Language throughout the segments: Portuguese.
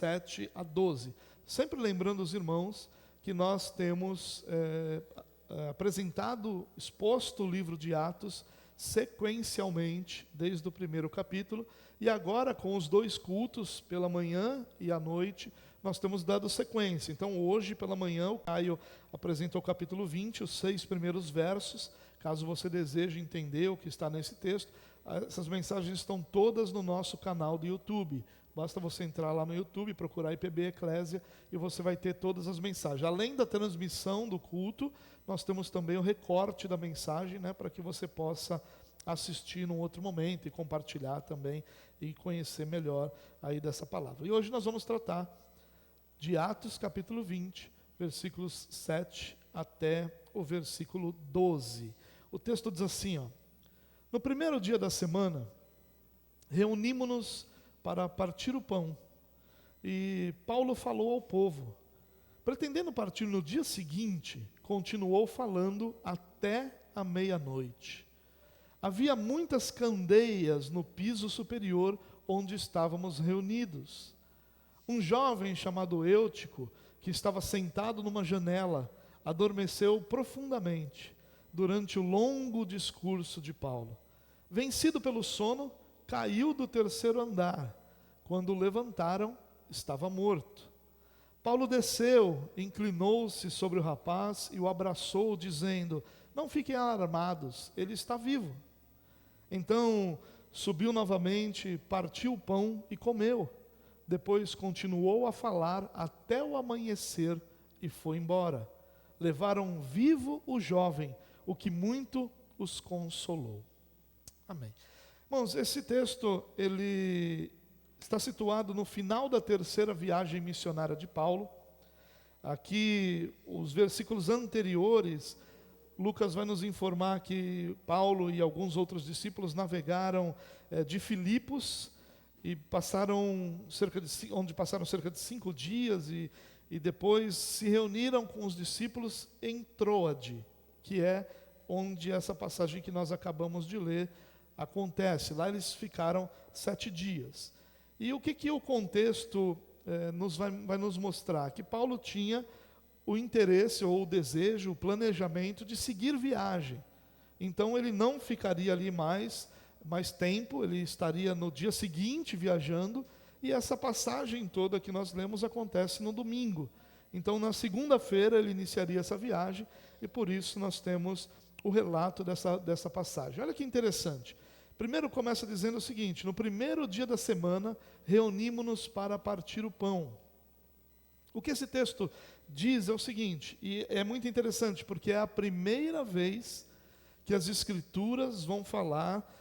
7 a 12. Sempre lembrando os irmãos que nós temos apresentado, exposto o livro de Atos sequencialmente, desde o primeiro capítulo, e agora com os 2 cultos, pela manhã e à noite, nós temos dado sequência. Então hoje pela manhã o Caio apresentou o capítulo 20, os 6 primeiros versos. Caso você deseje entender o que está nesse texto, essas mensagens estão todas no nosso canal do YouTube. Basta você entrar lá no YouTube, procurar IPB Eclésia, e você vai ter todas as mensagens. Além da transmissão do culto, nós temos também o recorte da mensagem, né, para que você possa assistir num outro momento e compartilhar também e conhecer melhor aí dessa palavra. E hoje nós vamos tratar de Atos capítulo 20, versículos 7 até o versículo 12. O texto diz assim, ó: No primeiro dia da semana, reunimos-nos para partir o pão, e Paulo falou ao povo. Pretendendo partir no dia seguinte, continuou falando até a meia-noite. Havia muitas candeias no piso superior onde estávamos reunidos. Um jovem chamado Eutico, que estava sentado numa janela, adormeceu profundamente durante o longo discurso de Paulo. Vencido pelo sono, caiu do 3º andar. Quando o levantaram, estava morto. Paulo desceu, inclinou-se sobre o rapaz e o abraçou, dizendo: Não fiquem alarmados, ele está vivo. Então subiu novamente, partiu o pão e comeu. Depois continuou a falar até o amanhecer e foi embora. Levaram vivo o jovem, o que muito os consolou. Amém. Irmãos, esse texto ele está situado no final da 3ª viagem missionária de Paulo. Aqui, os versículos anteriores, Lucas vai nos informar que Paulo e alguns outros discípulos navegaram de Filipos e passaram cerca de 5 dias e depois se reuniram com os discípulos em Troade, que é onde essa passagem que nós acabamos de ler acontece. Lá eles ficaram 7 dias. E o que o contexto vai nos mostrar? Que Paulo tinha o interesse ou o desejo, o planejamento de seguir viagem. Então ele não ficaria ali mais tempo, ele estaria no dia seguinte viajando, e essa passagem toda que nós lemos acontece no domingo. Então na segunda-feira ele iniciaria essa viagem, e por isso nós temos o relato dessa passagem. Olha que interessante. Primeiro começa dizendo o seguinte: no primeiro dia da semana, reunimos-nos para partir o pão. O que esse texto diz é o seguinte, e é muito interessante, porque é a primeira vez que as Escrituras vão falar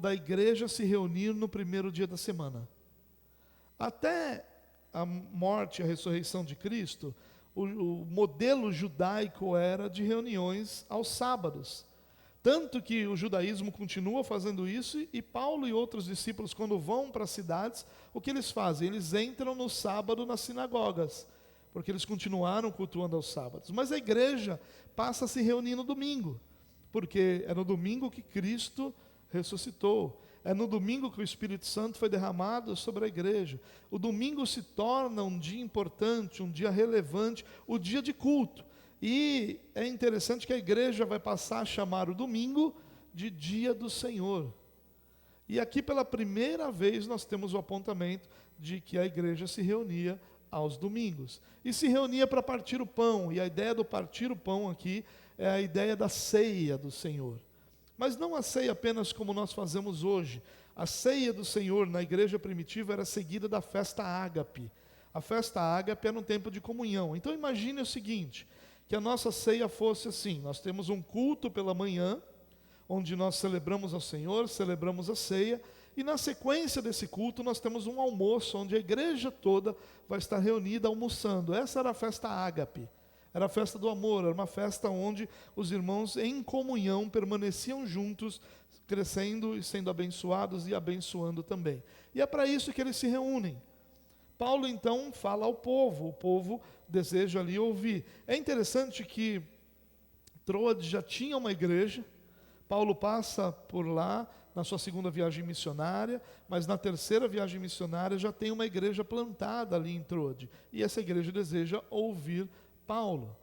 da igreja se reunir no primeiro dia da semana. Até a morte e a ressurreição de Cristo, o modelo judaico era de reuniões aos sábados. Tanto que o judaísmo continua fazendo isso, e Paulo e outros discípulos, quando vão para as cidades, o que eles fazem? Eles entram no sábado nas sinagogas, porque eles continuaram cultuando aos sábados. Mas a igreja passa a se reunir no domingo, porque é no domingo que Cristo ressuscitou. É no domingo que o Espírito Santo foi derramado sobre a igreja. O domingo se torna um dia importante, um dia relevante, o dia de culto. E é interessante que a igreja vai passar a chamar o domingo de dia do Senhor. E aqui pela primeira vez nós temos o apontamento de que a igreja se reunia aos domingos. E se reunia para partir o pão. E a ideia do partir o pão aqui é a ideia da ceia do Senhor. Mas não a ceia apenas como nós fazemos hoje. A ceia do Senhor na igreja primitiva era seguida da festa ágape. A festa ágape era um tempo de comunhão. Então imagine o seguinte: que a nossa ceia fosse assim: nós temos um culto pela manhã, onde nós celebramos ao Senhor, celebramos a ceia, e na sequência desse culto nós temos um almoço, onde a igreja toda vai estar reunida almoçando. Essa era a festa ágape, era a festa do amor, era uma festa onde os irmãos em comunhão permaneciam juntos, crescendo e sendo abençoados e abençoando também. E é para isso que eles se reúnem. Paulo então fala ao povo, o povo deseja ali ouvir. É interessante que Troade já tinha uma igreja. Paulo passa por lá, na sua segunda viagem missionária, mas na terceira viagem missionária já tem uma igreja plantada ali em Troade. E essa igreja deseja ouvir Paulo.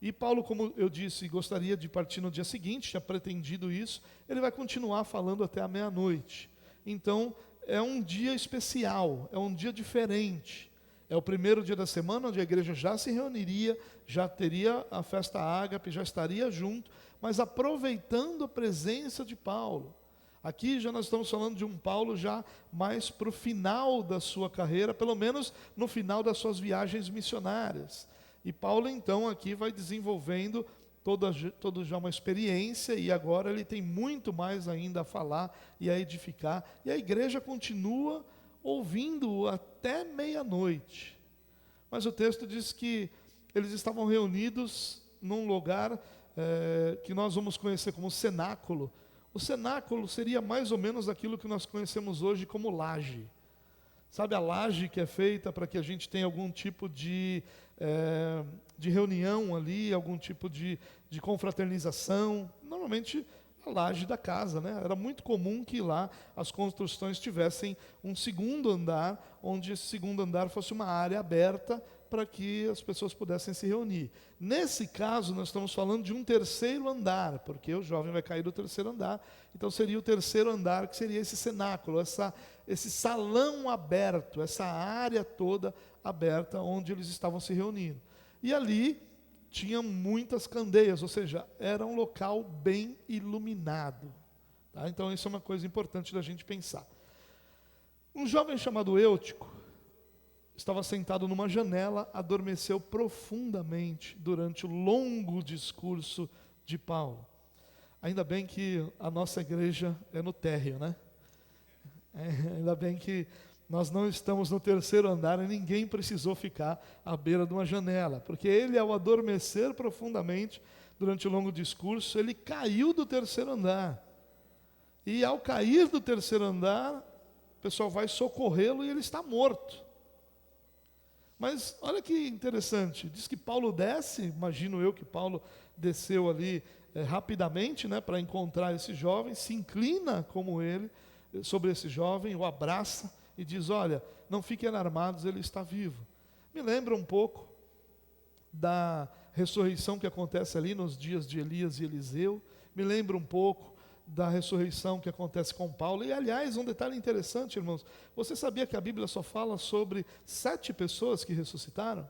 E Paulo, como eu disse, gostaria de partir no dia seguinte, tinha pretendido isso, ele vai continuar falando até a meia-noite. Então, é um dia especial, é um dia diferente. É o primeiro dia da semana, onde a igreja já se reuniria, já teria a festa ágape, já estaria junto, mas aproveitando a presença de Paulo. Aqui já nós estamos falando de um Paulo já mais para o final da sua carreira, pelo menos no final das suas viagens missionárias. E Paulo, então, aqui vai desenvolvendo toda já uma experiência, e agora ele tem muito mais ainda a falar e a edificar. E a igreja continua ouvindo-o até meia-noite. Mas o texto diz que eles estavam reunidos num lugar que nós vamos conhecer como cenáculo. O cenáculo seria mais ou menos aquilo que nós conhecemos hoje como laje. Sabe a laje que é feita para que a gente tenha algum tipo de reunião ali, algum tipo de confraternização? Normalmente a laje da casa, né? Era muito comum que lá as construções tivessem um segundo andar, onde esse segundo andar fosse uma área aberta para que as pessoas pudessem se reunir. Nesse caso, nós estamos falando de um terceiro andar, porque o jovem vai cair do terceiro andar, então seria o terceiro andar, que seria esse cenáculo, esse salão aberto, essa área toda aberta, onde eles estavam se reunindo. E ali tinha muitas candeias, ou seja, era um local bem iluminado. Tá? Então isso é uma coisa importante da gente pensar. Um jovem chamado Eutico estava sentado numa janela, adormeceu profundamente durante o longo discurso de Paulo. Ainda bem que a nossa igreja é no térreo, né? Ainda bem que nós não estamos no terceiro andar e ninguém precisou ficar à beira de uma janela, porque ele, ao adormecer profundamente durante o longo discurso, ele caiu do terceiro andar. E ao cair do terceiro andar, o pessoal vai socorrê-lo e ele está morto. Mas olha que interessante, diz que Paulo desce, imagino eu que Paulo desceu ali rapidamente, né, para encontrar esse jovem, se inclina como ele sobre esse jovem, o abraça e diz: olha, não fiquem alarmados, ele está vivo. Me lembra um pouco da ressurreição que acontece ali nos dias de Elias e Eliseu, me lembra um pouco da ressurreição que acontece com Paulo. E aliás, um detalhe interessante, irmãos, você sabia que a Bíblia só fala sobre 7 pessoas que ressuscitaram?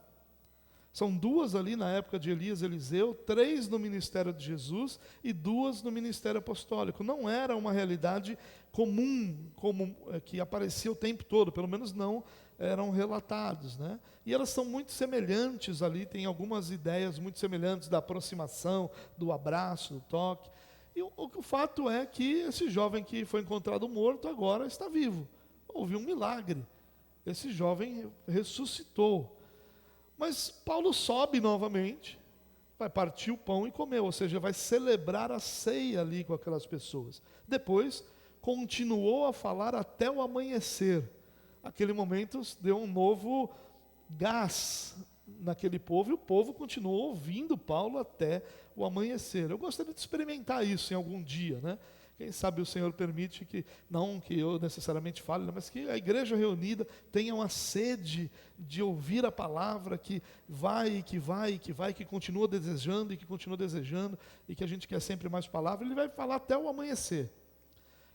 São 2 ali na época de Elias e Eliseu, 3 no ministério de Jesus e 2 no ministério apostólico. Não era uma realidade comum, como que aparecia o tempo todo, pelo menos não eram relatados, né? E elas são muito semelhantes ali, tem algumas ideias muito semelhantes da aproximação, do abraço, do toque. E o fato é que esse jovem que foi encontrado morto agora está vivo. Houve um milagre. Esse jovem ressuscitou. Mas Paulo sobe novamente, vai partir o pão e comer, ou seja, vai celebrar a ceia ali com aquelas pessoas. Depois, continuou a falar até o amanhecer. Aquele momento deu um novo gás naquele povo, e o povo continuou ouvindo Paulo até o amanhecer. Eu gostaria de experimentar isso em algum dia, né? Quem sabe o Senhor permite que, não que eu necessariamente fale, mas que a igreja reunida tenha uma sede de ouvir a palavra, que vai, que vai, que vai, que continua desejando e que continua desejando, e que a gente quer sempre mais palavra. Ele vai falar até o amanhecer.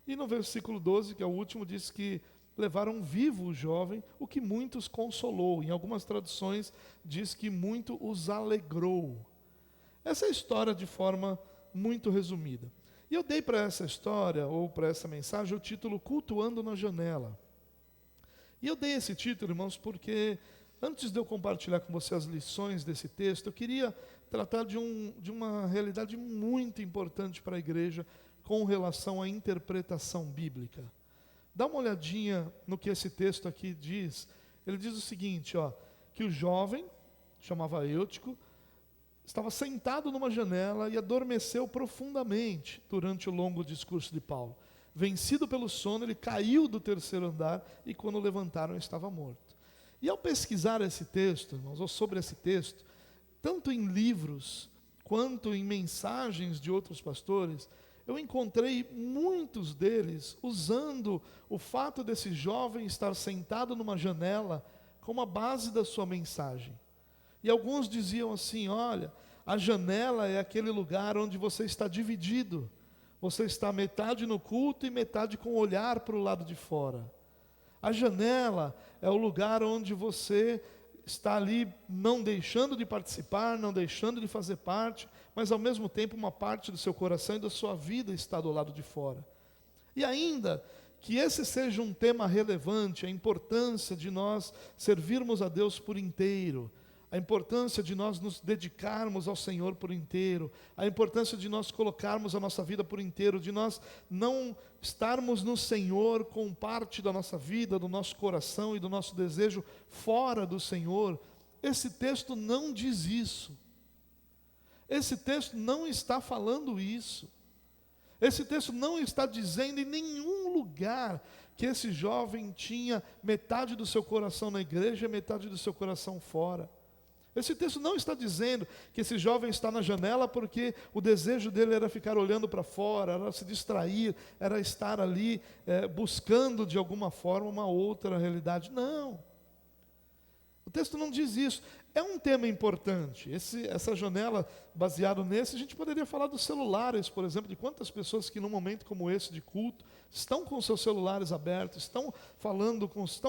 E no versículo 12, que é o último, diz que levaram vivo o jovem, o que muitos consolou. Em algumas traduções diz que muito os alegrou. Essa é a história de forma muito resumida. E eu dei para essa história, ou para essa mensagem, o título Cultuando na Janela. E eu dei esse título, irmãos, porque antes de eu compartilhar com você as lições desse texto, eu queria tratar de uma realidade muito importante para a igreja com relação à interpretação bíblica. Dá uma olhadinha no que esse texto aqui diz. Ele diz o seguinte, que o jovem, chamava Eutico, estava sentado numa janela e adormeceu profundamente durante o longo discurso de Paulo. Vencido pelo sono, ele caiu do terceiro andar e quando o levantaram estava morto. E ao pesquisar esse texto, irmãos, ou sobre esse texto, tanto em livros quanto em mensagens de outros pastores, eu encontrei muitos deles usando o fato desse jovem estar sentado numa janela como a base da sua mensagem. E alguns diziam assim: olha, a janela é aquele lugar onde você está dividido. Você está metade no culto e metade com o olhar para o lado de fora. A janela é o lugar onde você está ali não deixando de participar, não deixando de fazer parte, mas ao mesmo tempo uma parte do seu coração e da sua vida está do lado de fora. E ainda que esse seja um tema relevante, a importância de nós servirmos a Deus por inteiro, a importância de nós nos dedicarmos ao Senhor por inteiro, a importância de nós colocarmos a nossa vida por inteiro, de nós não estarmos no Senhor com parte da nossa vida, do nosso coração e do nosso desejo fora do Senhor. Esse texto não diz isso. Esse texto não está falando isso. Esse texto não está dizendo em nenhum lugar que esse jovem tinha metade do seu coração na igreja e metade do seu coração fora. Esse texto não está dizendo que esse jovem está na janela porque o desejo dele era ficar olhando para fora, era se distrair, era estar ali buscando de alguma forma uma outra realidade. Não. O texto não diz isso. É um tema importante. Essa janela, baseado nesse, a gente poderia falar dos celulares, por exemplo, de quantas pessoas que num momento como esse de culto estão com seus celulares abertos, estão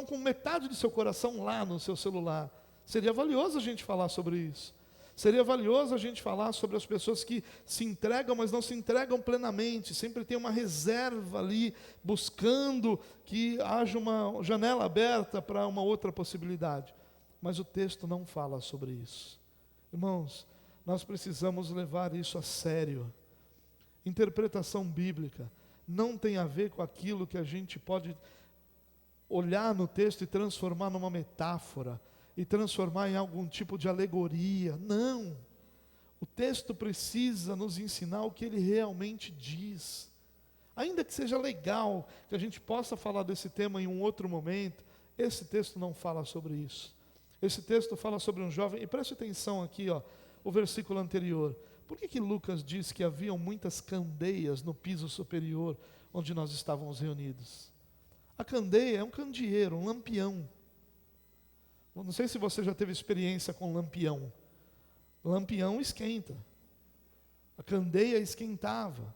com metade do seu coração lá no seu celular. Seria valioso a gente falar sobre isso. Seria valioso a gente falar sobre as pessoas que se entregam, mas não se entregam plenamente. Sempre tem uma reserva ali, buscando que haja uma janela aberta para uma outra possibilidade. Mas o texto não fala sobre isso. Irmãos, nós precisamos levar isso a sério. Interpretação bíblica não tem a ver com aquilo que a gente pode olhar no texto e transformar numa metáfora, e transformar em algum tipo de alegoria. Não. O texto precisa nos ensinar o que ele realmente diz. Ainda que seja legal que a gente possa falar desse tema em um outro momento, esse texto não fala sobre isso. Esse texto fala sobre um jovem, e preste atenção aqui, o versículo anterior. Por que Lucas diz que haviam muitas candeias no piso superior onde nós estávamos reunidos? A candeia é um candeeiro, um lampião. Não sei se você já teve experiência com lampião. Lampião esquenta. A candeia esquentava.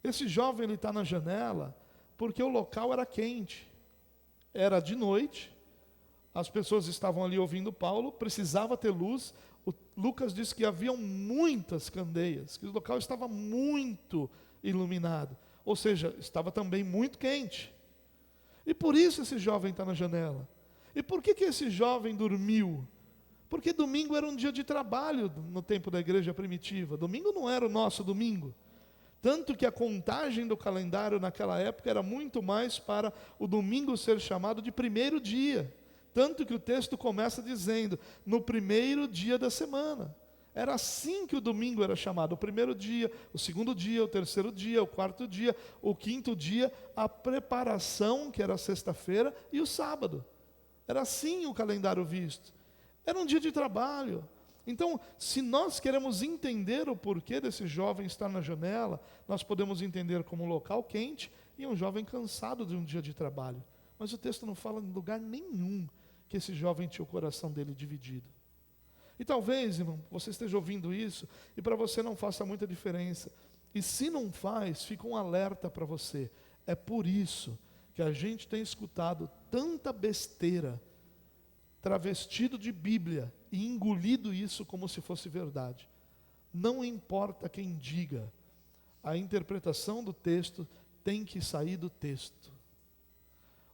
Esse jovem ele está na janela porque o local era quente. Era de noite. As pessoas estavam ali ouvindo Paulo. Precisava ter luz. O Lucas diz que haviam muitas candeias. Que o local estava muito iluminado. Ou seja, estava também muito quente. E por isso esse jovem está na janela. E por que esse jovem dormiu? Porque domingo era um dia de trabalho no tempo da igreja primitiva. Domingo não era o nosso domingo. Tanto que a contagem do calendário naquela época era muito mais para o domingo ser chamado de primeiro dia. Tanto que o texto começa dizendo, no primeiro dia da semana. Era assim que o domingo era chamado. O primeiro dia, o segundo dia, o terceiro dia, o quarto dia, o quinto dia, a preparação, que era a sexta-feira, e o sábado. Era assim o calendário visto. Era um dia de trabalho. Então, se nós queremos entender o porquê desse jovem estar na janela, nós podemos entender como um local quente e um jovem cansado de um dia de trabalho. Mas o texto não fala em lugar nenhum que esse jovem tinha o coração dele dividido. E talvez, irmão, você esteja ouvindo isso e para você não faça muita diferença. E se não faz, fica um alerta para você. É por isso que a gente tem escutado tanta besteira, travestido de Bíblia, e engolido isso como se fosse verdade. Não importa quem diga, a interpretação do texto tem que sair do texto.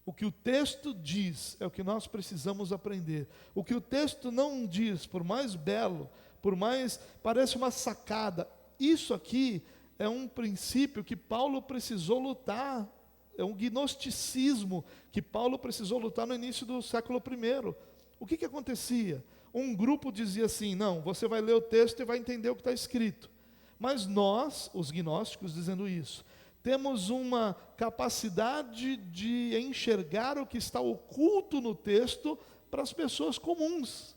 O que o texto diz é o que nós precisamos aprender. O que o texto não diz, por mais belo, por mais, parece uma sacada, isso aqui é um princípio que Paulo precisou lutar. É um gnosticismo que Paulo precisou lutar no início do século I. O que acontecia? Um grupo dizia assim, não, você vai ler o texto e vai entender o que está escrito. Mas nós, os gnósticos, dizendo isso, temos uma capacidade de enxergar o que está oculto no texto para as pessoas comuns.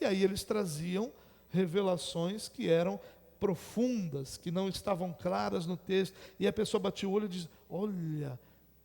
E aí eles traziam revelações que eram profundas, que não estavam claras no texto, e a pessoa batia o olho e diz: olha,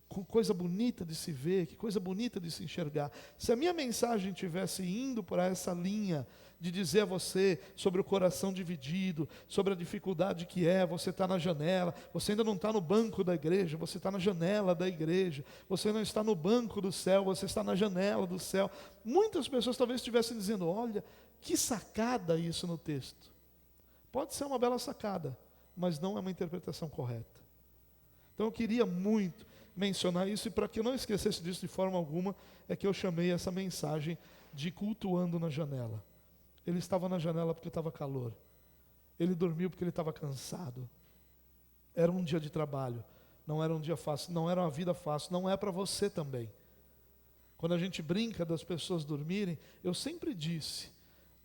que coisa bonita de se ver, que coisa bonita de se enxergar. Se a minha mensagem estivesse indo para essa linha de dizer a você sobre o coração dividido, sobre a dificuldade que é, você está na janela, você ainda não está no banco da igreja, você está na janela da igreja, você não está no banco do céu, você está na janela do céu. Muitas pessoas talvez estivessem dizendo: olha, que sacada isso no texto. Pode ser uma bela sacada, mas não é uma interpretação correta. Então eu queria muito mencionar isso, e para que eu não esquecesse disso de forma alguma, é que eu chamei essa mensagem de cultuando na janela. Ele estava na janela porque estava calor. Ele dormiu porque ele estava cansado. Era um dia de trabalho, não era um dia fácil, não era uma vida fácil, não é para você também. Quando a gente brinca das pessoas dormirem, eu sempre disse,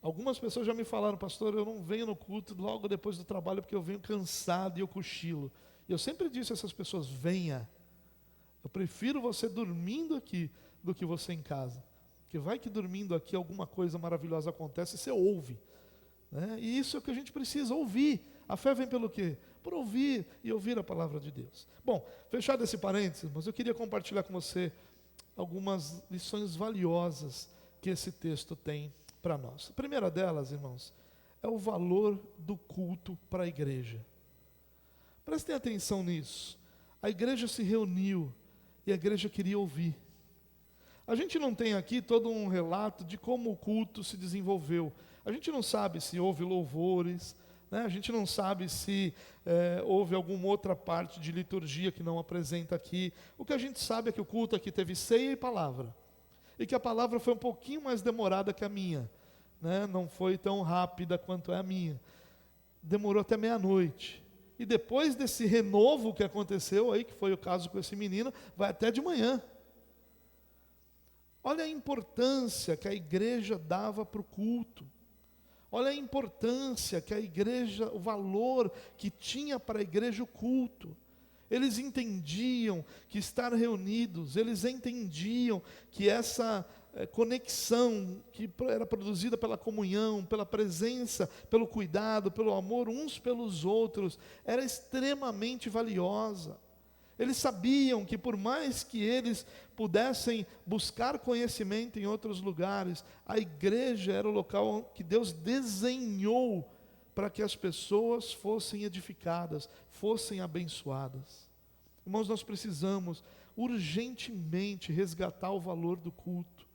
algumas pessoas já me falaram: pastor, eu não venho no culto logo depois do trabalho porque eu venho cansado e eu cochilo. E eu sempre disse a essas pessoas: venha. Eu prefiro você dormindo aqui do que você em casa. Porque vai que dormindo aqui alguma coisa maravilhosa acontece e você ouve. Né? E isso é o que a gente precisa, ouvir. A fé vem pelo quê? Por ouvir e ouvir a palavra de Deus. Bom, fechado esse parênteses, mas eu queria compartilhar com você algumas lições valiosas que esse texto tem para nós. A primeira delas, irmãos, é o valor do culto para a igreja. Prestem atenção nisso. A igreja se reuniu e a igreja queria ouvir. A gente não tem aqui todo um relato de como o culto se desenvolveu. A gente não sabe se houve louvores, né? A gente não sabe se houve alguma outra parte de liturgia que não apresenta aqui. O que a gente sabe é que o culto aqui teve ceia e palavra. E que a palavra foi um pouquinho mais demorada que a minha, né? Não foi tão rápida quanto é a minha. Demorou até meia-noite. E depois desse renovo que aconteceu aí, que foi o caso com esse menino, vai até de manhã. Olha a importância que a igreja dava para o culto. Olha a importância que a igreja, o valor que tinha para a igreja o culto. Eles entendiam que estar reunidos, eles entendiam que essa conexão que era produzida pela comunhão, pela presença, pelo cuidado, pelo amor uns pelos outros, era extremamente valiosa. Eles sabiam que por mais que eles pudessem buscar conhecimento em outros lugares, a igreja era o local que Deus desenhou para que as pessoas fossem edificadas, fossem abençoadas. Irmãos, nós precisamos urgentemente resgatar o valor do culto.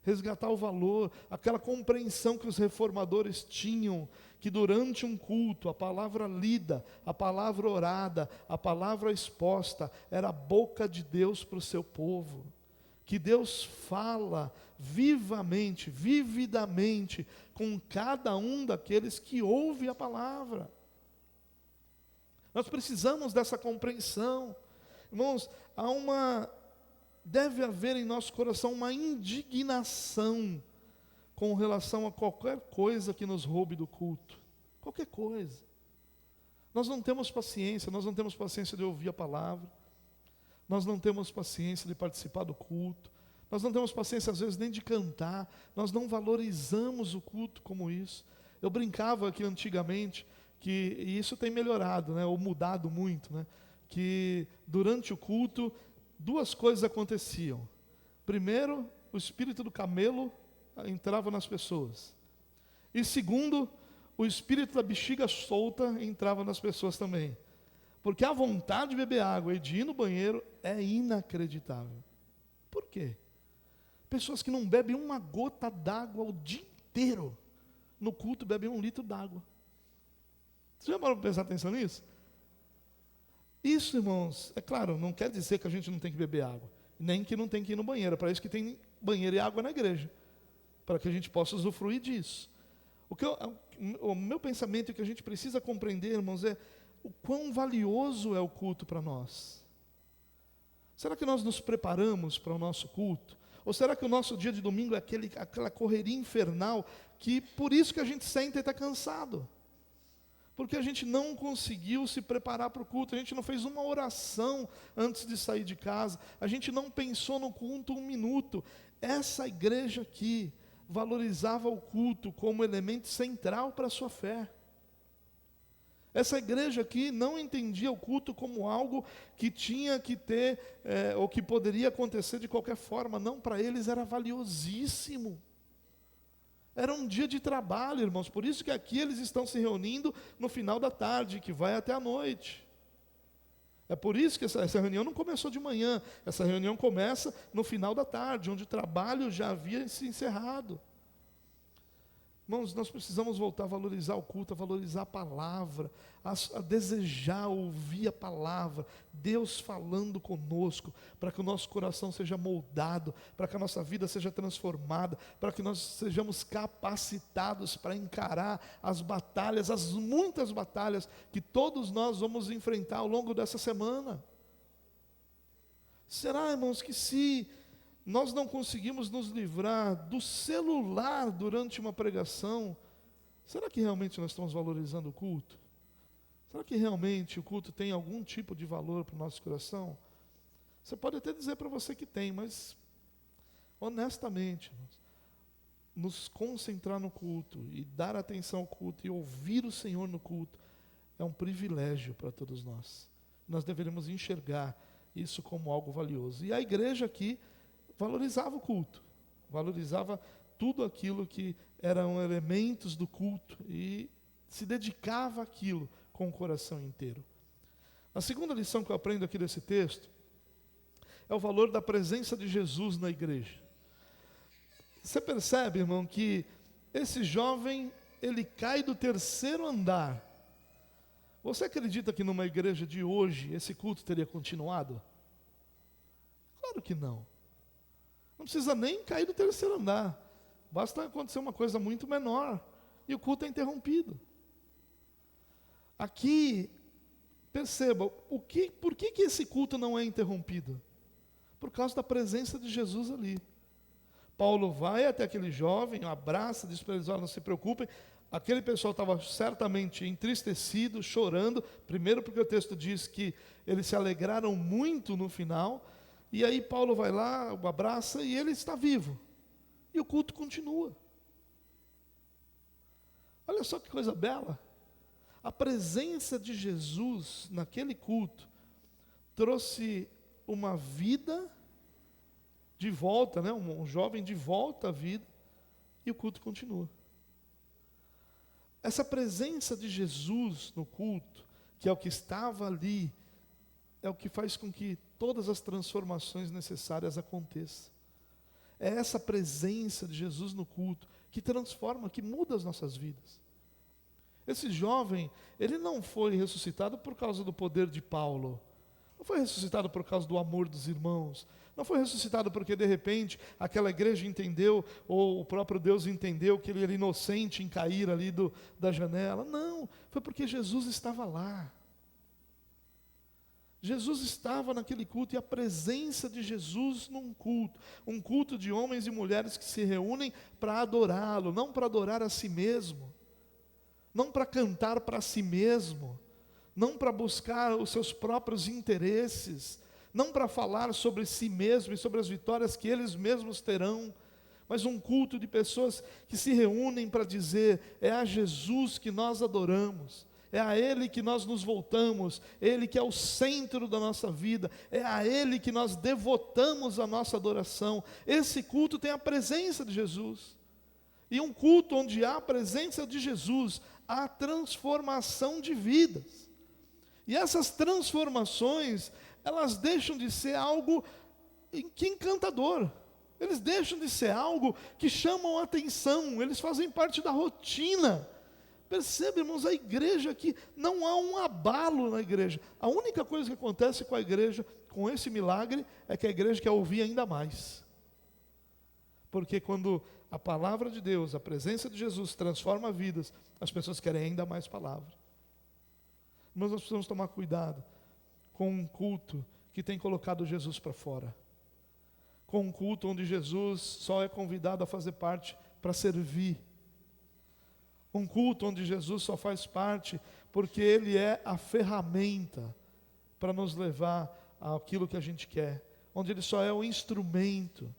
Resgatar o valor, aquela compreensão que os reformadores tinham, que durante um culto, a palavra lida, a palavra orada, a palavra exposta, era a boca de Deus para o seu povo. Que Deus fala vivamente, vividamente, com cada um daqueles que ouve a palavra. Nós precisamos dessa compreensão. Irmãos, deve haver em nosso coração uma indignação com relação a qualquer coisa que nos roube do culto. Qualquer coisa. Nós não temos paciência de ouvir a palavra. Nós não temos paciência de participar do culto. Nós não temos paciência, às vezes, nem de cantar. Nós não valorizamos o culto como isso. Eu brincava aqui antigamente, e isso tem melhorado, né, ou mudado muito, né, que durante o culto, duas coisas aconteciam. Primeiro, o espírito do camelo entrava nas pessoas. E segundo, o espírito da bexiga solta entrava nas pessoas também. Porque a vontade de beber água e de ir no banheiro é inacreditável. Por quê? Pessoas que não bebem uma gota d'água o dia inteiro, no culto bebem 1 litro d'água. Você já parou para prestar atenção nisso? Isso, irmãos, é claro, não quer dizer que a gente não tem que beber água, nem que não tem que ir no banheiro. É para isso que tem banheiro e água na igreja, para que a gente possa usufruir disso. O meu pensamento, e que a gente precisa compreender, irmãos, é o quão valioso é o culto para nós. Será que nós nos preparamos para o nosso culto? Ou será que o nosso dia de domingo é aquela correria infernal, que por isso que a gente senta e está cansado? Porque a gente não conseguiu se preparar para o culto, a gente não fez uma oração antes de sair de casa, a gente não pensou no culto 1 minuto. Essa igreja aqui valorizava o culto como elemento central para a sua fé. Essa igreja aqui não entendia o culto como algo que tinha que ter, ou que poderia acontecer de qualquer forma. Não, para eles era valiosíssimo. Era um dia de trabalho, irmãos. Por isso que aqui eles estão se reunindo no final da tarde, que vai até a noite. É por isso que essa reunião não começou de manhã. Essa reunião começa no final da tarde, onde o trabalho já havia se encerrado. Irmãos, nós precisamos voltar a valorizar o culto, a valorizar a palavra, a desejar ouvir a palavra, Deus falando conosco, para que o nosso coração seja moldado, para que a nossa vida seja transformada, para que nós sejamos capacitados para encarar as batalhas, as muitas batalhas que todos nós vamos enfrentar ao longo dessa semana. Será, irmãos, que se nós não conseguimos nos livrar do celular durante uma pregação, será que realmente nós estamos valorizando o culto? Será que realmente o culto tem algum tipo de valor para o nosso coração? Você pode até dizer para você que tem, mas honestamente, nos concentrar no culto e dar atenção ao culto e ouvir o Senhor no culto é um privilégio para todos nós. Nós deveríamos enxergar isso como algo valioso. E a igreja aqui valorizava o culto, valorizava tudo aquilo que eram elementos do culto e se dedicava àquilo com o coração inteiro. A segunda lição que eu aprendo aqui desse texto é o valor da presença de Jesus na igreja. Você percebe, irmão, que esse jovem, ele cai do terceiro andar. Você acredita que numa igreja de hoje esse culto teria continuado? Claro que não. Não precisa nem cair do terceiro andar. Basta acontecer uma coisa muito menor e o culto é interrompido. Aqui, perceba, por que esse culto não é interrompido? Por causa da presença de Jesus ali. Paulo vai até aquele jovem, abraça, diz para eles: olha, não se preocupem. Aquele pessoal estava certamente entristecido, chorando. Primeiro porque o texto diz que eles se alegraram muito no final. E aí Paulo vai lá, o abraça e ele está vivo. E o culto continua. Olha só que coisa bela. A presença de Jesus naquele culto trouxe uma vida de volta, né? Um jovem de volta à vida, e o culto continua. Essa presença de Jesus no culto, que é o que estava ali, é o que faz com que todas as transformações necessárias aconteçam. É essa presença de Jesus no culto que transforma, que muda as nossas vidas. Esse jovem, ele não foi ressuscitado por causa do poder de Paulo, não foi ressuscitado por causa do amor dos irmãos, não foi ressuscitado porque de repente aquela igreja entendeu, ou o próprio Deus entendeu que ele era inocente em cair ali da janela. Não, foi porque Jesus estava lá. Jesus estava naquele culto, e a presença de Jesus num culto, um culto de homens e mulheres que se reúnem para adorá-lo, não para adorar a si mesmo, não para cantar para si mesmo, não para buscar os seus próprios interesses, não para falar sobre si mesmo e sobre as vitórias que eles mesmos terão, mas um culto de pessoas que se reúnem para dizer: é a Jesus que nós adoramos, é a Ele que nós nos voltamos, Ele que é o centro da nossa vida, é a Ele que nós devotamos a nossa adoração. Esse culto tem a presença de Jesus. E um culto onde há a presença de Jesus, há transformação de vidas. E essas transformações, elas deixam de ser algo que encantador. Eles deixam de ser algo que chamam a atenção, eles fazem parte da rotina. Percebe, irmãos, a igreja aqui, não há um abalo na igreja. A única coisa que acontece com a igreja, com esse milagre, é que a igreja quer ouvir ainda mais. Porque quando a palavra de Deus, a presença de Jesus transforma vidas, as pessoas querem ainda mais palavra. Mas nós precisamos tomar cuidado com um culto que tem colocado Jesus para fora. Com um culto onde Jesus só é convidado a fazer parte para servir. Um culto onde Jesus só faz parte porque Ele é a ferramenta para nos levar àquilo que a gente quer. Onde Ele só é o instrumento.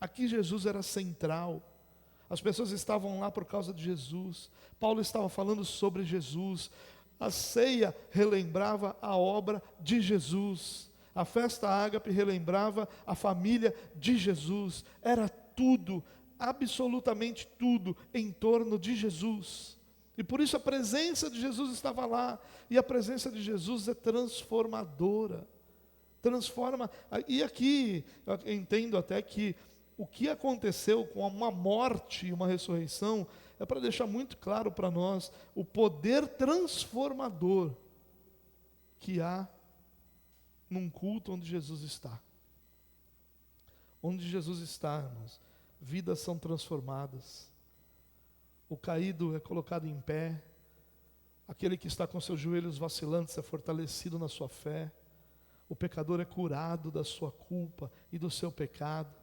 Aqui Jesus era central. As pessoas estavam lá por causa de Jesus. Paulo estava falando sobre Jesus. A ceia relembrava a obra de Jesus. A festa ágape relembrava a família de Jesus. Era tudo, absolutamente tudo, em torno de Jesus. E por isso a presença de Jesus estava lá. E a presença de Jesus é transformadora. Transforma. E aqui, eu entendo até que o que aconteceu com uma morte e uma ressurreição é para deixar muito claro para nós o poder transformador que há num culto onde Jesus está. Onde Jesus está, irmãos, vidas são transformadas. O caído é colocado em pé. Aquele que está com seus joelhos vacilantes é fortalecido na sua fé. O pecador é curado da sua culpa e do seu pecado.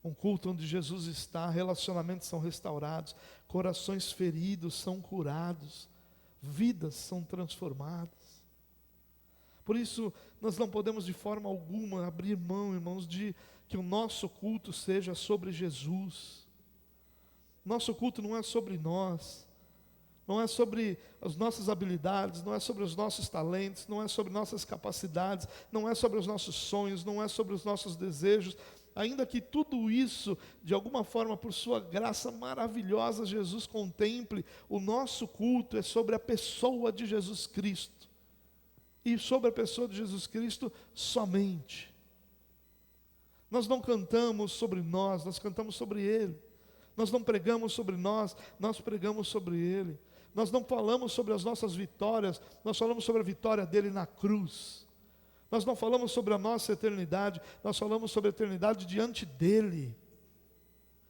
Um culto onde Jesus está, relacionamentos são restaurados, corações feridos são curados, vidas são transformadas. Por isso, nós não podemos de forma alguma abrir mão, irmãos, de que o nosso culto seja sobre Jesus. Nosso culto não é sobre nós, não é sobre as nossas habilidades, não é sobre os nossos talentos, não é sobre nossas capacidades, não é sobre os nossos sonhos, não é sobre os nossos desejos. Ainda que tudo isso, de alguma forma, por sua graça maravilhosa, Jesus contemple, o nosso culto é sobre a pessoa de Jesus Cristo. E sobre a pessoa de Jesus Cristo somente. Nós não cantamos sobre nós cantamos sobre Ele. Nós não pregamos sobre nós pregamos sobre Ele. Nós não falamos sobre as nossas vitórias, nós falamos sobre a vitória dEle na cruz. Nós não falamos sobre a nossa eternidade, nós falamos sobre a eternidade diante dEle.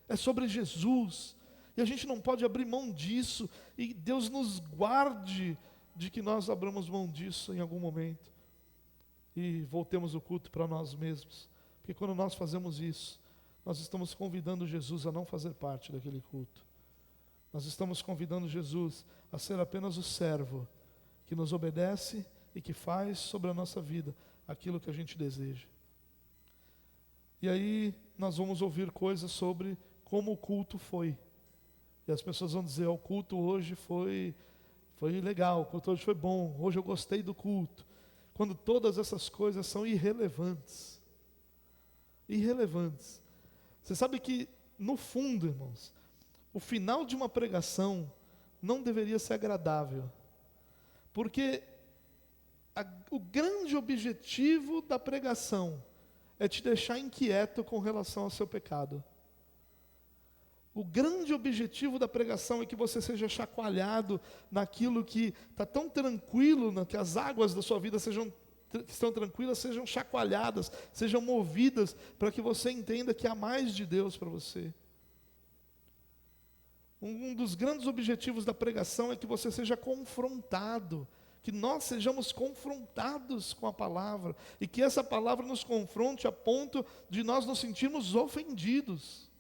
É sobre Jesus. E a gente não pode abrir mão disso. E Deus nos guarde de que nós abramos mão disso em algum momento. E voltemos o culto para nós mesmos. Porque quando nós fazemos isso, nós estamos convidando Jesus a não fazer parte daquele culto. Nós estamos convidando Jesus a ser apenas o servo que nos obedece e que faz sobre a nossa vida aquilo que a gente deseja. E aí nós vamos ouvir coisas sobre como o culto foi. E as pessoas vão dizer, o culto hoje foi legal, o culto hoje foi bom, hoje eu gostei do culto. Quando todas essas coisas são irrelevantes. Irrelevantes. Você sabe que, no fundo, irmãos, o final de uma pregação não deveria ser agradável. Porque o grande objetivo da pregação é te deixar inquieto com relação ao seu pecado. O grande objetivo da pregação é que você seja chacoalhado naquilo que está tão tranquilo, que as águas da sua vida que estão tranquilas, sejam chacoalhadas, sejam movidas, para que você entenda que há mais de Deus para você. Um dos grandes objetivos da pregação é que você seja confrontado, que nós sejamos confrontados com a palavra, e que essa palavra nos confronte a ponto de nós nos sentirmos ofendidos.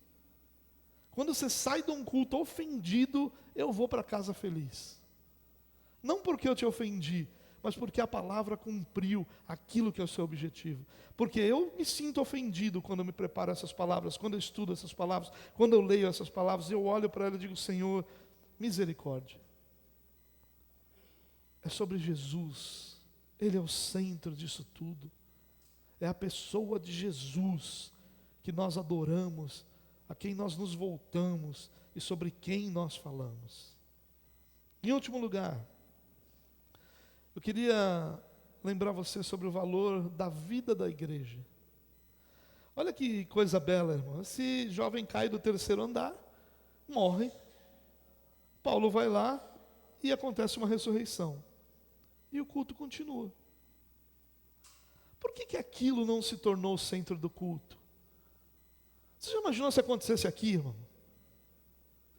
Quando você sai de um culto ofendido, eu vou para casa feliz. Não porque eu te ofendi, mas porque a palavra cumpriu aquilo que é o seu objetivo. Porque eu me sinto ofendido quando eu me preparo essas palavras, quando eu estudo essas palavras, quando eu leio essas palavras, eu olho para ela e digo, Senhor, misericórdia. É sobre Jesus, Ele é o centro disso tudo. É a pessoa de Jesus que nós adoramos, a quem nós nos voltamos e sobre quem nós falamos. Em último lugar, eu queria lembrar você sobre o valor da vida da igreja. Olha que coisa bela, irmão. Esse jovem cai do terceiro andar, morre. Paulo vai lá e acontece uma ressurreição. E o culto continua. Por que aquilo não se tornou o centro do culto? Você já imaginou se acontecesse aqui, irmão?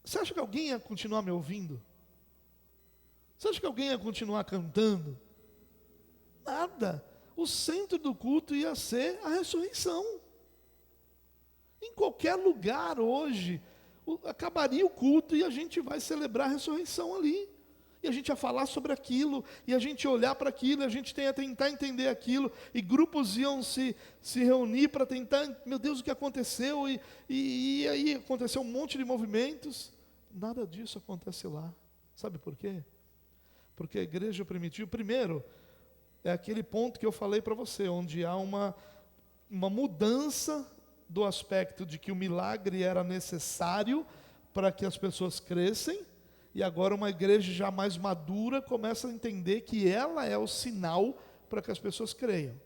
Você acha que alguém ia continuar me ouvindo? Você acha que alguém ia continuar cantando? Nada. O centro do culto ia ser a ressurreição. Em qualquer lugar hoje, acabaria o culto e a gente vai celebrar a ressurreição ali. E a gente ia falar sobre aquilo, e a gente ia olhar para aquilo, e a gente ia tentar entender aquilo, e grupos iam se reunir para tentar, meu Deus, o que aconteceu? E aí aconteceu um monte de movimentos. Nada disso acontece lá. Sabe por quê? Porque a igreja primitiva, primeiro, é aquele ponto que eu falei para você, onde há uma mudança do aspecto de que o milagre era necessário para que as pessoas crescem, e agora uma igreja já mais madura começa a entender que ela é o sinal para que as pessoas creiam.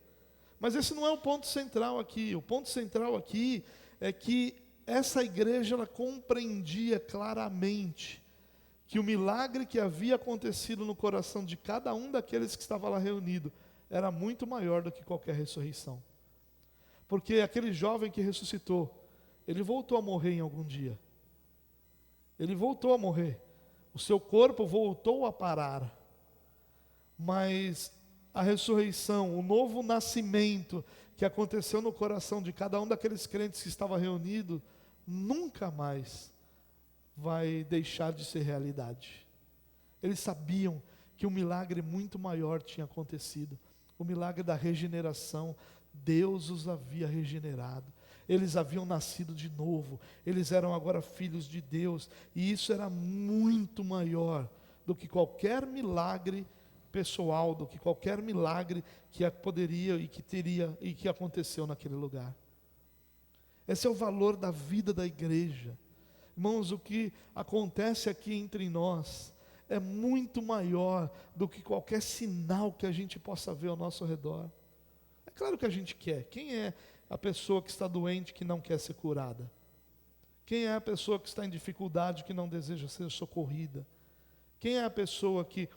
Mas esse não é o ponto central aqui. O ponto central aqui é que essa igreja ela compreendia claramente que o milagre que havia acontecido no coração de cada um daqueles que estava lá reunido era muito maior do que qualquer ressurreição. Porque aquele jovem que ressuscitou, ele voltou a morrer em algum dia. Ele voltou a morrer. O seu corpo voltou a parar. Mas a ressurreição, o novo nascimento que aconteceu no coração de cada um daqueles crentes que estava reunido, nunca mais vai deixar de ser realidade. Eles sabiam que um milagre muito maior tinha acontecido. O milagre da regeneração. Deus os havia regenerado. Eles haviam nascido de novo. Eles eram agora filhos de Deus. E isso era muito maior do que qualquer milagre pessoal, do que qualquer milagre que poderia e que teria e que aconteceu naquele lugar. Esse é o valor da vida da igreja. Irmãos, o que acontece aqui entre nós é muito maior do que qualquer sinal que a gente possa ver ao nosso redor. É claro que a gente quer. Quem é a pessoa que está doente que não quer ser curada? Quem é a pessoa que está em dificuldade que não deseja ser socorrida? Quem é a pessoa que,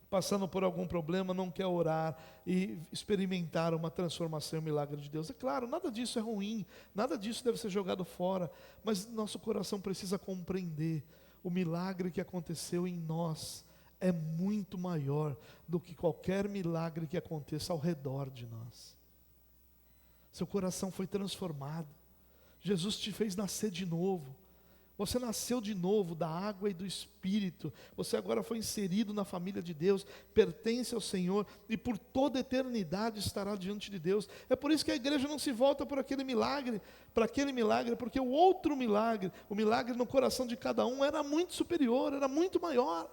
passando por algum problema, não quer orar e experimentar uma transformação e um milagre de Deus? É claro, nada disso é ruim, nada disso deve ser jogado fora, mas nosso coração precisa compreender o milagre que aconteceu em nós é muito maior do que qualquer milagre que aconteça ao redor de nós. Seu coração foi transformado, Jesus te fez nascer de novo. Você nasceu de novo da água e do Espírito. Você agora foi inserido na família de Deus, pertence ao Senhor e por toda a eternidade estará diante de Deus. É por isso que a igreja não se volta para aquele milagre, porque o outro milagre, o milagre no coração de cada um era muito superior, era muito maior.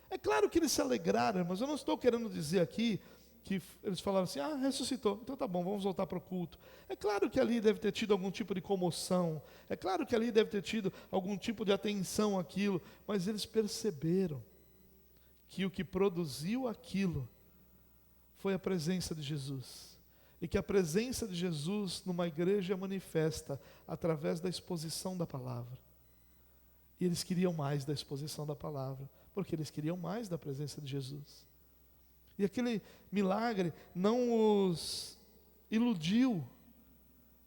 É claro que eles se alegraram, mas eu não estou querendo dizer aqui que eles falaram assim, ressuscitou, então tá bom, vamos voltar para o culto. É claro que ali deve ter tido algum tipo de comoção, é claro que ali deve ter tido algum tipo de atenção àquilo, mas eles perceberam que o que produziu aquilo foi a presença de Jesus, e que a presença de Jesus numa igreja manifesta através da exposição da palavra. E eles queriam mais da exposição da palavra, porque eles queriam mais da presença de Jesus. E aquele milagre não os iludiu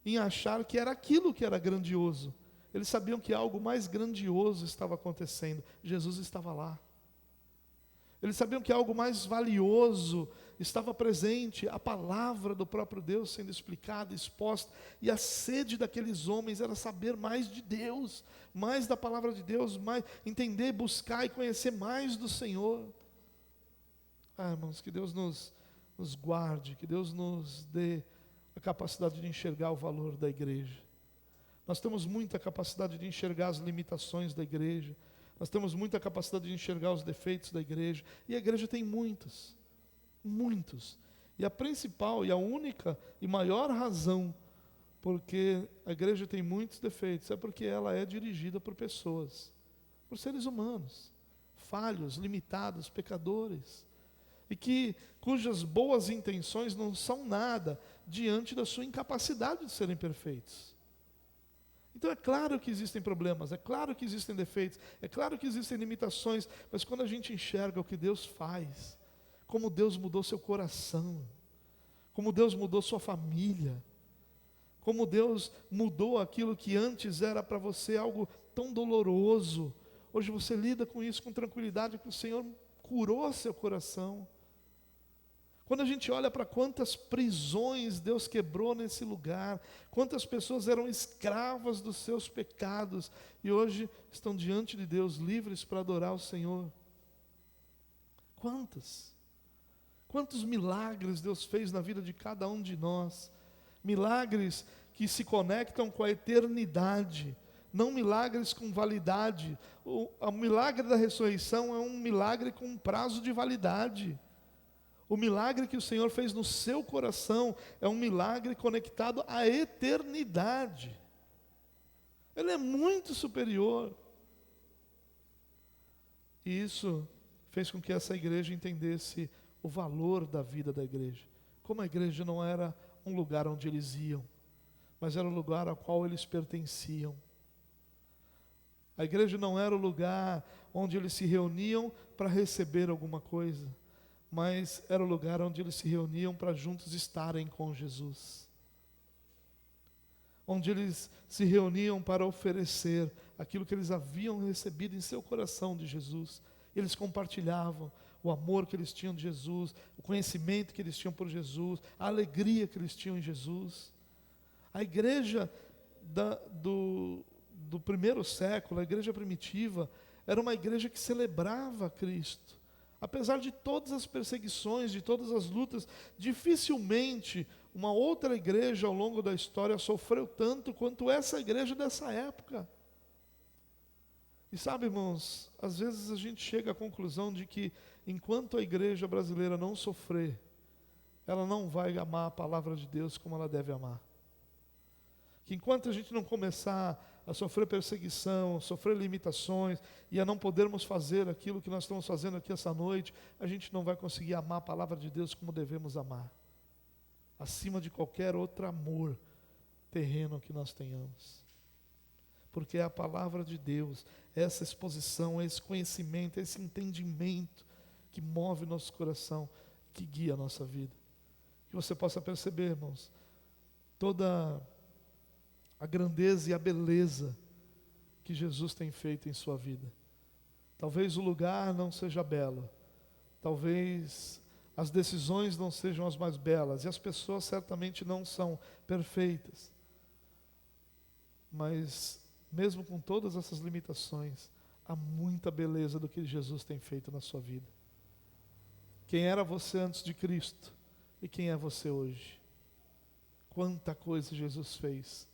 em achar que era aquilo que era grandioso. Eles sabiam que algo mais grandioso estava acontecendo. Jesus estava lá. Eles sabiam que algo mais valioso estava presente, a palavra do próprio Deus sendo explicada, exposta, e a sede daqueles homens era saber mais de Deus, mais da palavra de Deus, mais entender, buscar e conhecer mais do Senhor. Irmãos, que Deus nos guarde, que Deus nos dê a capacidade de enxergar o valor da igreja. Nós temos muita capacidade de enxergar as limitações da igreja, nós temos muita capacidade de enxergar os defeitos da igreja, e a igreja tem muitos, e a principal e a única e maior razão porque a igreja tem muitos defeitos é porque ela é dirigida por pessoas, por seres humanos, falhos, limitados, pecadores, e cujas boas intenções não são nada diante da sua incapacidade de serem perfeitos. Então é claro que existem problemas, é claro que existem defeitos, é claro que existem limitações, mas quando a gente enxerga o que Deus faz, como Deus mudou seu coração, como Deus mudou sua família, como Deus mudou aquilo que antes era para você algo tão doloroso, hoje você lida com isso com tranquilidade, que o Senhor curou seu coração. Quando a gente olha para quantas prisões Deus quebrou nesse lugar, quantas pessoas eram escravas dos seus pecados e hoje estão diante de Deus livres para adorar o Senhor. Quantos milagres Deus fez na vida de cada um de nós, milagres que se conectam com a eternidade, não milagres com validade. O milagre da ressurreição é um milagre com um prazo de validade. O milagre que o Senhor fez no seu coração é um milagre conectado à eternidade. Ele é muito superior. E isso fez com que essa igreja entendesse o valor da vida da igreja. Como a igreja não era um lugar onde eles iam, mas era um lugar ao qual eles pertenciam. A igreja não era o lugar onde eles se reuniam para receber alguma coisa, mas era o lugar onde eles se reuniam para juntos estarem com Jesus. Onde eles se reuniam para oferecer aquilo que eles haviam recebido em seu coração de Jesus. Eles compartilhavam o amor que eles tinham de Jesus, o conhecimento que eles tinham por Jesus, a alegria que eles tinham em Jesus. A igreja do primeiro século, a igreja primitiva, era uma igreja que celebrava Cristo. Apesar de todas as perseguições, de todas as lutas, dificilmente uma outra igreja ao longo da história sofreu tanto quanto essa igreja dessa época. E sabe, irmãos, às vezes a gente chega à conclusão de que enquanto a igreja brasileira não sofrer, ela não vai amar a palavra de Deus como ela deve amar. Que enquanto a gente não começar a sofrer perseguição, sofrer limitações e a não podermos fazer aquilo que nós estamos fazendo aqui essa noite, a gente não vai conseguir amar a palavra de Deus como devemos amar, acima de qualquer outro amor terreno que nós tenhamos. Porque é a palavra de Deus, essa exposição, esse conhecimento, esse entendimento que move nosso coração, que guia a nossa vida. Que você possa perceber, irmãos, toda a grandeza e a beleza que Jesus tem feito em sua vida. Talvez o lugar não seja belo, talvez as decisões não sejam as mais belas, e as pessoas certamente não são perfeitas, mas mesmo com todas essas limitações, há muita beleza do que Jesus tem feito na sua vida. Quem era você antes de Cristo e quem é você hoje? Quanta coisa Jesus fez.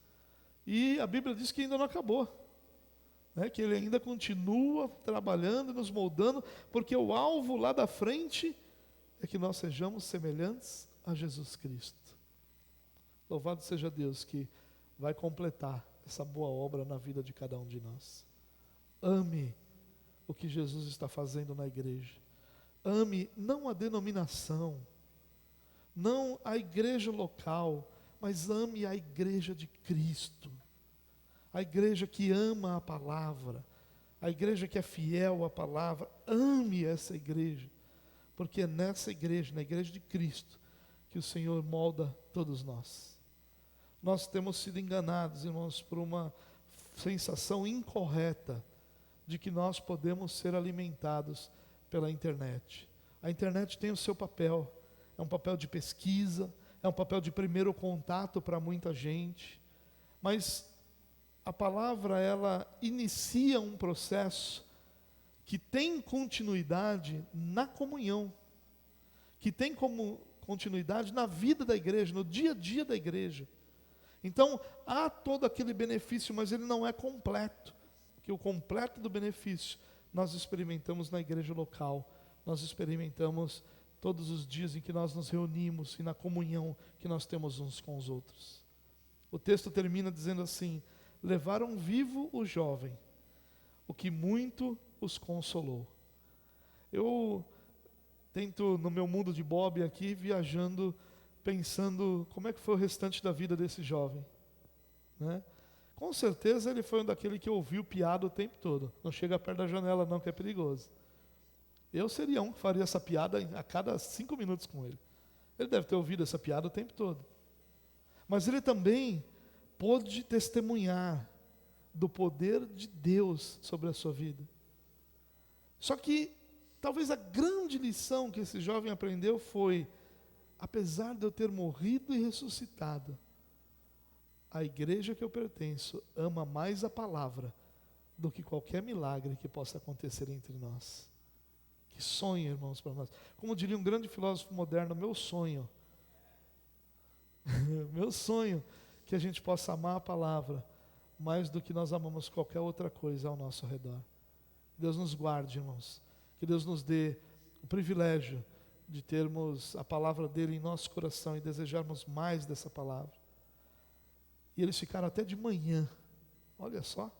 E a Bíblia diz que ainda não acabou, né? Que Ele ainda continua trabalhando, nos moldando, porque o alvo lá da frente é que nós sejamos semelhantes a Jesus Cristo. Louvado seja Deus que vai completar essa boa obra na vida de cada um de nós. Ame o que Jesus está fazendo na igreja. Ame não a denominação, não a igreja local, mas ame a igreja de Cristo. A igreja que ama a palavra, a igreja que é fiel à palavra. Ame essa igreja, porque é nessa igreja, na igreja de Cristo, que o Senhor molda todos nós. Nós temos sido enganados, irmãos, por uma sensação incorreta de que nós podemos ser alimentados pela internet. A internet tem o seu papel, é um papel de pesquisa, é um papel de primeiro contato para muita gente, mas a palavra, ela inicia um processo que tem continuidade na comunhão, que tem como continuidade na vida da igreja, no dia a dia da igreja. Então, há todo aquele benefício, mas ele não é completo, que o completo do benefício nós experimentamos na igreja local, nós experimentamos todos os dias em que nós nos reunimos e na comunhão que nós temos uns com os outros. O texto termina dizendo assim: levaram vivo o jovem, o que muito os consolou. Eu tento, no meu mundo de Bob aqui, viajando, pensando como é que foi o restante da vida desse jovem, né? Com certeza ele foi um daquele que ouviu piada o tempo todo. Não chega perto da janela não, que é perigoso. Eu seria um que faria essa piada a cada 5 minutos com ele. Ele deve ter ouvido essa piada o tempo todo. Mas ele também pôde testemunhar do poder de Deus sobre a sua vida. Só que talvez a grande lição que esse jovem aprendeu foi: apesar de eu ter morrido e ressuscitado, a igreja que eu pertenço ama mais a palavra do que qualquer milagre que possa acontecer entre nós. Que sonho, irmãos, para nós. Como diria um grande filósofo moderno, meu sonho, meu sonho, que a gente possa amar a palavra mais do que nós amamos qualquer outra coisa ao nosso redor. Que Deus nos guarde, irmãos. Que Deus nos dê o privilégio de termos a palavra dele em nosso coração e desejarmos mais dessa palavra. E eles ficaram até de manhã, olha só.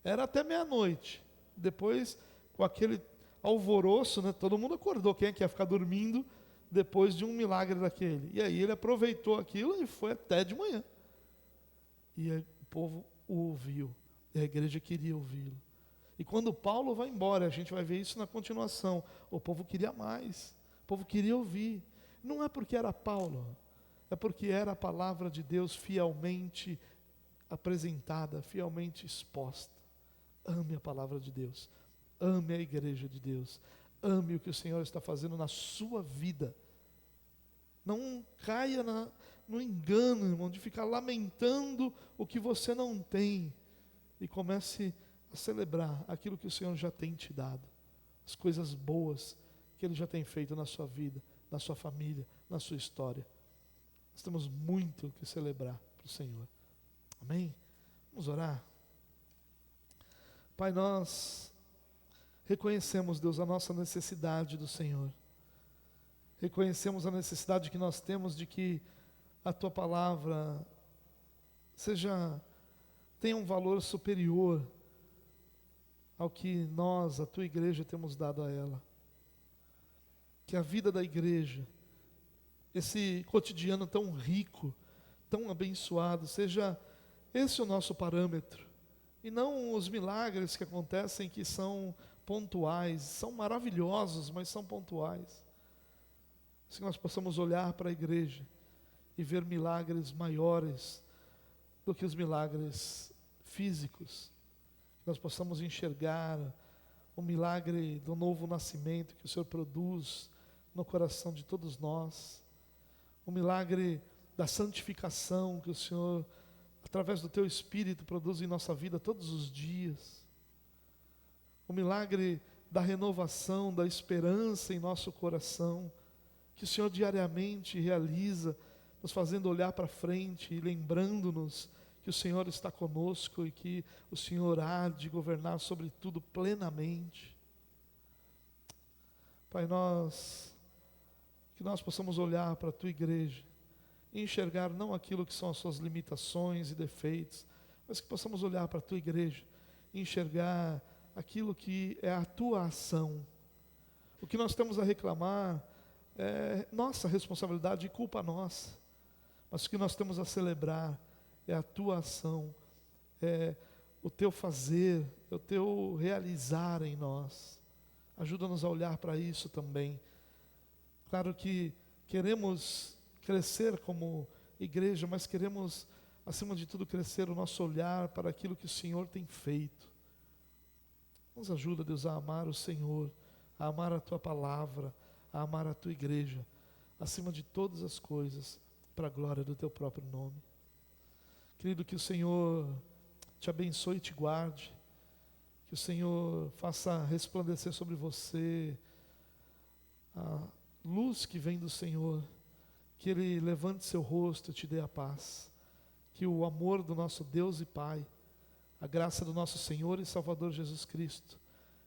Era até meia-noite. Depois, com aquele alvoroço, né, todo mundo acordou. Quem é que ia ficar dormindo depois de um milagre daquele? E aí ele aproveitou aquilo e foi até de manhã. E aí, o povo o ouviu. E a igreja queria ouvi-lo. E quando Paulo vai embora, a gente vai ver isso na continuação. O povo queria mais. O povo queria ouvir. Não é porque era Paulo, é porque era a palavra de Deus fielmente apresentada, fielmente exposta. Ame a palavra de Deus. Ame a igreja de Deus. Ame o que o Senhor está fazendo na sua vida. Não caia no engano, irmão, de ficar lamentando o que você não tem. E comece a celebrar aquilo que o Senhor já tem te dado. As coisas boas que Ele já tem feito na sua vida, na sua família, na sua história. Nós temos muito que celebrar para o Senhor. Amém? Vamos orar. Pai, nós reconhecemos, Deus, a nossa necessidade do Senhor. Reconhecemos a necessidade que nós temos de que a Tua palavra tenha um valor superior ao que nós, a Tua igreja, temos dado a ela. Que a vida da igreja, esse cotidiano tão rico, tão abençoado, seja esse o nosso parâmetro. E não os milagres que acontecem que são pontuais, são maravilhosos, mas são pontuais. Que nós possamos olhar para a igreja e ver milagres maiores do que os milagres físicos. Que nós possamos enxergar o milagre do novo nascimento que o Senhor produz no coração de todos nós. O milagre da santificação que o Senhor, através do Teu Espírito, produz em nossa vida todos os dias. O milagre da renovação, da esperança em nosso coração, que o Senhor diariamente realiza, nos fazendo olhar para frente e lembrando-nos que o Senhor está conosco e que o Senhor há de governar sobre tudo plenamente. Pai, que nós possamos olhar para a Tua igreja e enxergar não aquilo que são as suas limitações e defeitos, mas que possamos olhar para a Tua igreja e enxergar aquilo que é a Tua ação. O que nós temos a reclamar é nossa responsabilidade e culpa nossa, mas o que nós temos a celebrar é a Tua ação, é o Teu fazer, é o Teu realizar em nós. Ajuda-nos a olhar para isso também. Claro que queremos crescer como igreja, mas queremos, acima de tudo, crescer o nosso olhar para aquilo que o Senhor tem feito. Nos ajuda, Deus, a amar o Senhor, a amar a Tua palavra, a amar a Tua igreja, acima de todas as coisas, para a glória do Teu próprio nome. Querido, que o Senhor te abençoe e te guarde, que o Senhor faça resplandecer sobre você a luz que vem do Senhor, que Ele levante seu rosto e te dê a paz, que o amor do nosso Deus e Pai, a graça do nosso Senhor e Salvador Jesus Cristo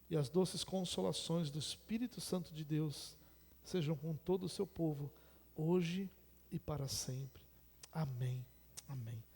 e as doces consolações do Espírito Santo de Deus sejam com todo o seu povo, hoje e para sempre. Amém. Amém.